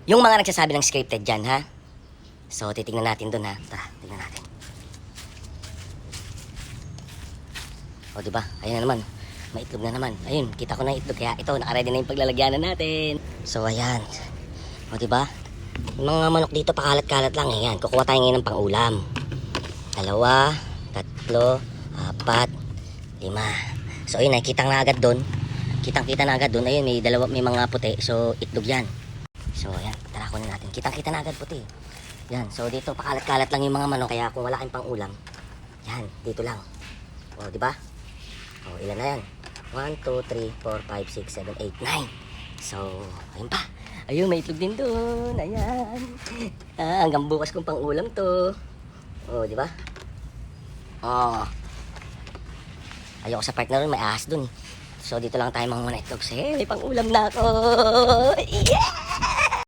Yung mga nagsasabi ng scripted dyan, ha? So, titignan natin dun, ha? Tara, tignan natin. O, diba? Ayun na naman. May itlog na naman. Ayun, kita ko na itlog. Kaya ito, nakaready na yung paglalagyanan natin. So, ayan. O, diba? Yung mga manok dito, pakalat-kalat lang. Ayan, kukuha tayo ngayon ng pang-ulam. 2, 3, 4, 5. So, ayun, nakikita na agad dun. Kitang-kita na agad dun. Ayun, may mga puti. So, itlog yan. So, ayan, tara kunin natin. Kitang-kita na agad puti. Yan, so dito, pakalat-kalat lang yung mga manok. Kaya kung wala kayong pang-ulam, yan, dito lang. O, diba? O, ilan na yan? 1, 2, 3, 4, 5, 6, 7, 8, 9. So, ayun pa. Ayun, may itlog din doon. Ayan. Hanggang bukas kong pang-ulam to. O, diba? O. Ayoko sa part na rin, may ahas dun. So, dito lang tayo mga itlog. Say, may pang-ulam na ako. Yeah!